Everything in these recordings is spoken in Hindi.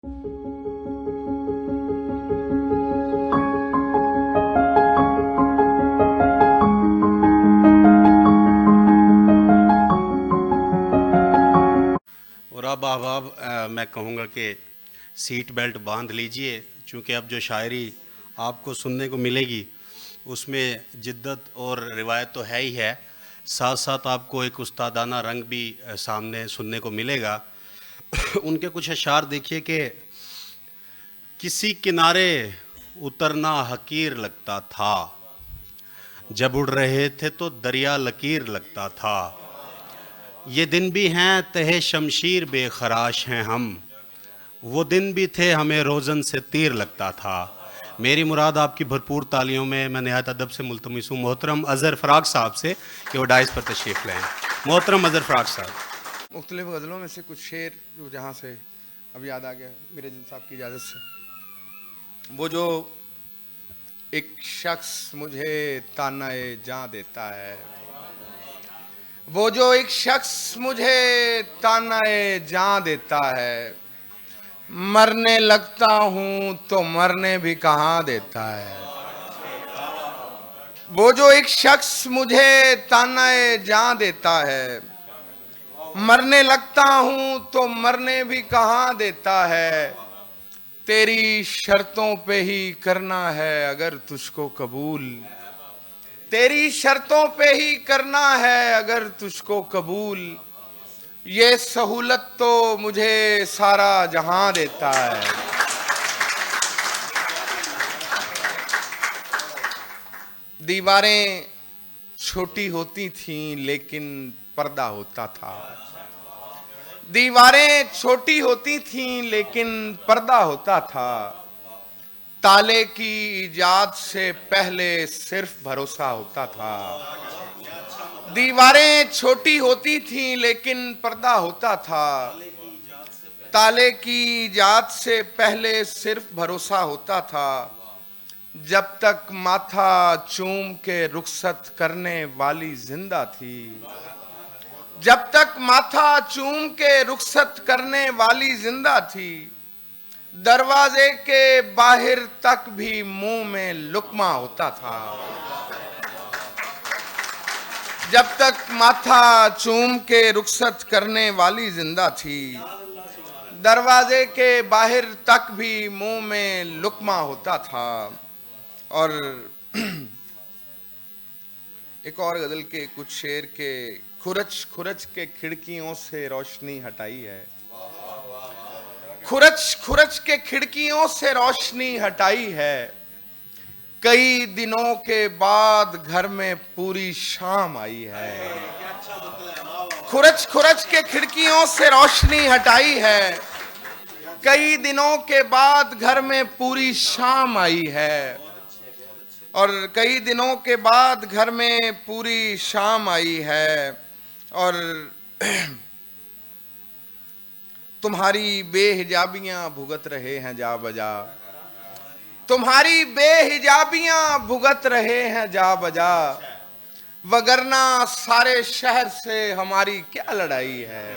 और अब अहबाब मैं कहूँगा कि सीट बेल्ट बांध लीजिए, क्योंकि अब जो शायरी आपको सुनने को मिलेगी उसमें जिद्दत और रिवायत तो है ही है, साथ साथ आपको एक उस्तादाना रंग भी सामने सुनने को मिलेगा। उनके कुछ अशार देखिए कि किसी किनारे उतरना हकीर लगता था, जब उड़ रहे थे तो दरिया लकीर लगता था। ये दिन भी हैं तहे शमशीर बेखराश हैं हम, वो दिन भी थे हमें रोज़न से तीर लगता था। मेरी मुराद आपकी भरपूर तालियों में मैं नहायत अदब से मुल्तमिस हूँ मोहतरम अज़हर फ़राक साहब से कि वो डाइस पर तशरीफ़ लें। मोहतरम अज़हर फ़राक साहब। मुख्तलिफ़ गज़लों में से कुछ शेर जो जहाँ से अब याद आ गया मेरे जिन साहब की इजाज़त से। वो जो एक शख्स मुझे ताना-ए जां देता है, वो जो एक शख्स मुझे ताना-ए जां देता है, मरने लगता हूँ तो मरने भी कहाँ देता है। वो जो एक शख्स मुझे ताना-ए जां देता है, मरने लगता हूँ तो मरने भी कहाँ देता है। तेरी शर्तों पे ही करना है अगर तुझको कबूल, तेरी शर्तों पे ही करना है अगर तुझको कबूल, ये सहूलत तो मुझे सारा जहां देता है। दीवारें छोटी होती थीं लेकिन पर्दा होता था, दीवारें छोटी होती थीं लेकिन पर्दा होता था। ताले की इजाद से पहले सिर्फ भरोसा होता था। दीवारें छोटी होती थीं लेकिन पर्दा होता था। ताले की इजाद से पहले सिर्फ भरोसा होता था। जब तक माथा चूम के रुखसत करने वाली जिंदा थी, जब तक माथा चूम के रुखसत करने वाली जिंदा थी, दरवाजे के बाहर तक भी मुंह में लुकमा होता था। जब तक माथा चूम के रुखसत करने वाली जिंदा थी, दरवाजे के बाहर तक भी मुंह में लुकमा होता था। और एक और गजल के कुछ शेर के खुरच खुरच के खिड़कियों से रोशनी हटाई है, खुरच खुरच के खिड़कियों से रोशनी हटाई है। कई दिनों के बाद घर में पूरी शाम आई है। खुरच खुरच के खिड़कियों से रोशनी हटाई है, कई दिनों के बाद घर में पूरी शाम आई है। और कई दिनों के बाद घर में पूरी शाम आई है। और तुम्हारी बेहिजाबियां भुगत रहे हैं जा बजा, तुम्हारी बेहिजाबियां भुगत रहे हैं जा बजा, वगरना सारे शहर से हमारी क्या लड़ाई है।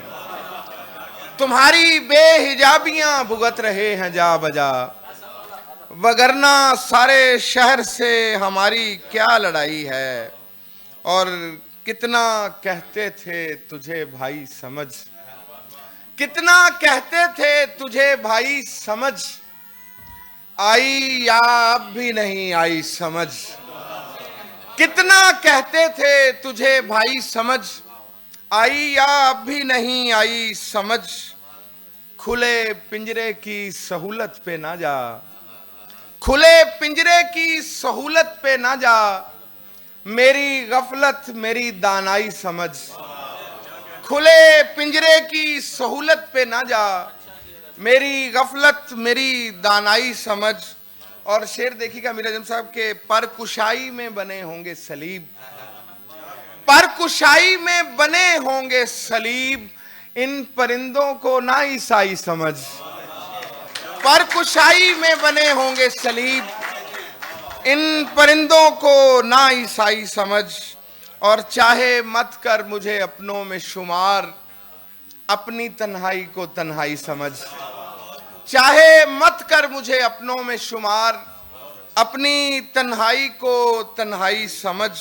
तुम्हारी बेहिजाबियां भुगत रहे हैं जा बजा, वगरना सारे शहर से हमारी क्या लड़ाई है। और कितना कहते थे तुझे भाई समझ, कितना कहते थे तुझे भाई समझ, आई या अब भी नहीं आई समझ। कितना कहते थे तुझे भाई समझ, आई या अब भी नहीं आई समझ। खुले पिंजरे की सहूलत पे ना जा, खुले पिंजरे की सहूलत पे ना जा, मेरी गफलत मेरी दानाई समझ। खुले पिंजरे की सहूलत पे ना जा, मेरी गफलत मेरी दानाई समझ। और शेर देखिएगा मीर आजम साहब के, पर कुशाई में बने होंगे सलीब, पर कुशाई में बने होंगे सलीब, इन परिंदों को ना ईसाई समझ। पर कुशाई में बने होंगे सलीब, इन परिंदों को ना ईसाई समझ। और चाहे मत कर मुझे अपनों में शुमार, अपनी तन्हाई को तन्हाई समझ। चाहे मत कर मुझे अपनों में शुमार, अपनी तन्हाई को तन्हाई समझ,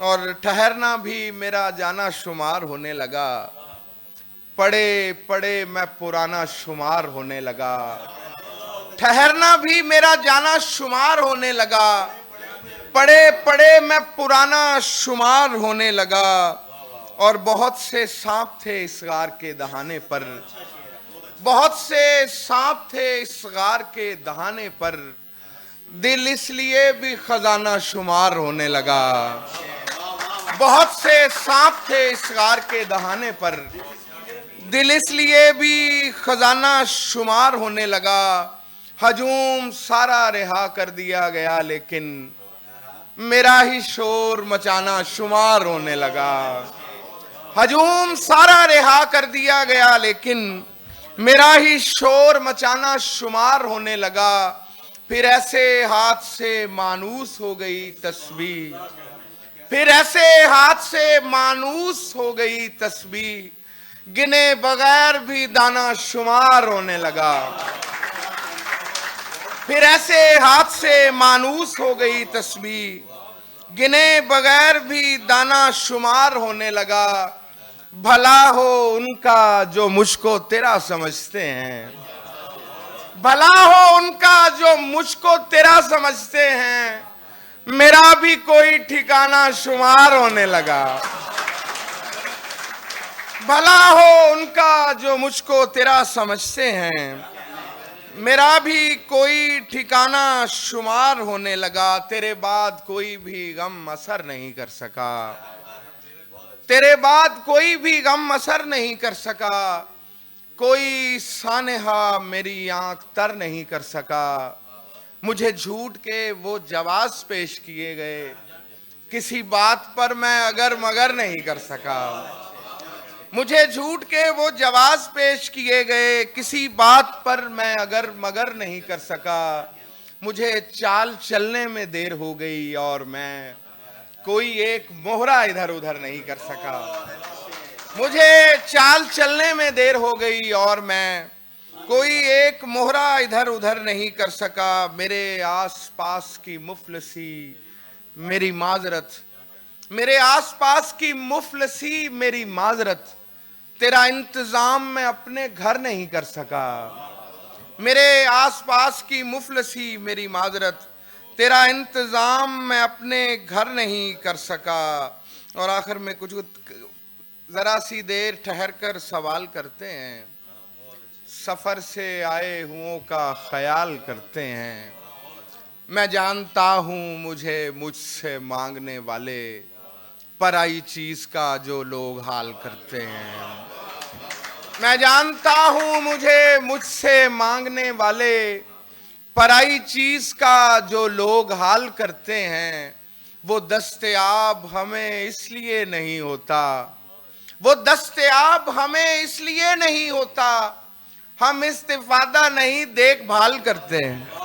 और ठहरना भी मेरा जाना शुमार होने लगा। पड़े पड़े मैं पुराना शुमार होने लगा, ठहरना भी मेरा जाना शुमार होने लगा। पड़े पड़े मैं पुराना शुमार होने लगा। और बहुत से सांप थे इस गार के दहाने पर, बहुत से सांप थे इस गार के दहाने पर, दिल इसलिए भी खजाना शुमार होने लगा। बहुत से सांप थे इस गार के दहाने पर, दिल इसलिए भी खजाना शुमार होने लगा। हजूम सारा रिहा कर दिया गया लेकिन मेरा ही शोर मचाना शुमार होने लगा। हजूम सारा रिहा कर दिया गया लेकिन मेरा ही शोर मचाना शुमार होने लगा। फिर ऐसे हाथ से मानूस हो गई तस्बीह, फिर ऐसे हाथ से मानूस हो गई तस्बीह, गिने बगैर भी दाना शुमार होने लगा। फिर ऐसे हाथ से मानूस हो गई तस्बीह, गिने बगैर भी दाना शुमार होने लगा। भला हो उनका जो मुझको तेरा समझते हैं, भला हो उनका जो मुझको तेरा समझते हैं, मेरा भी कोई ठिकाना शुमार होने लगा। भला हो उनका जो मुझको तेरा समझते हैं, मेरा भी कोई ठिकाना शुमार होने लगा। तेरे बाद कोई भी गम असर नहीं कर सका, तेरे बाद कोई भी गम असर नहीं कर सका, कोई सानेहा मेरी आंख तर नहीं कर सका। मुझे झूठ के वो जवाब पेश किए गए, किसी बात पर मैं अगर मगर नहीं कर सका। मुझे झूठ के वो जवाब पेश किए गए, किसी बात पर मैं अगर मगर नहीं कर सका। मुझे चाल चलने में देर हो गई और मैं कोई एक मोहरा इधर उधर नहीं कर सका। मुझे चाल चलने में देर हो गई और मैं कोई एक मोहरा इधर उधर नहीं कर सका। मेरे आस पास की मुफलसी मेरी माजरत, मेरे आस पास की मुफलसी मेरी माजरत, तेरा इंतजाम मैं अपने घर नहीं कर सका। मेरे आस पास की मुफलसी मेरी माजरत, तेरा इंतजाम मैं अपने घर नहीं कर सका। और आखिर में कुछ जरा सी देर ठहर कर सवाल करते हैं, सफर से आए हुओं का ख्याल करते हैं। मैं जानता हूं मुझे मुझसे मांगने वाले, पराई चीज का जो लोग हाल करते हैं। मैं जानता हूं मुझे मुझसे मांगने वाले, पराई चीज का जो लोग हाल करते हैं। वो दस्तयाब हमें इसलिए नहीं होता, वो दस्तयाब हमें इसलिए नहीं होता, हम इस्तिफादा नहीं देखभाल करते हैं।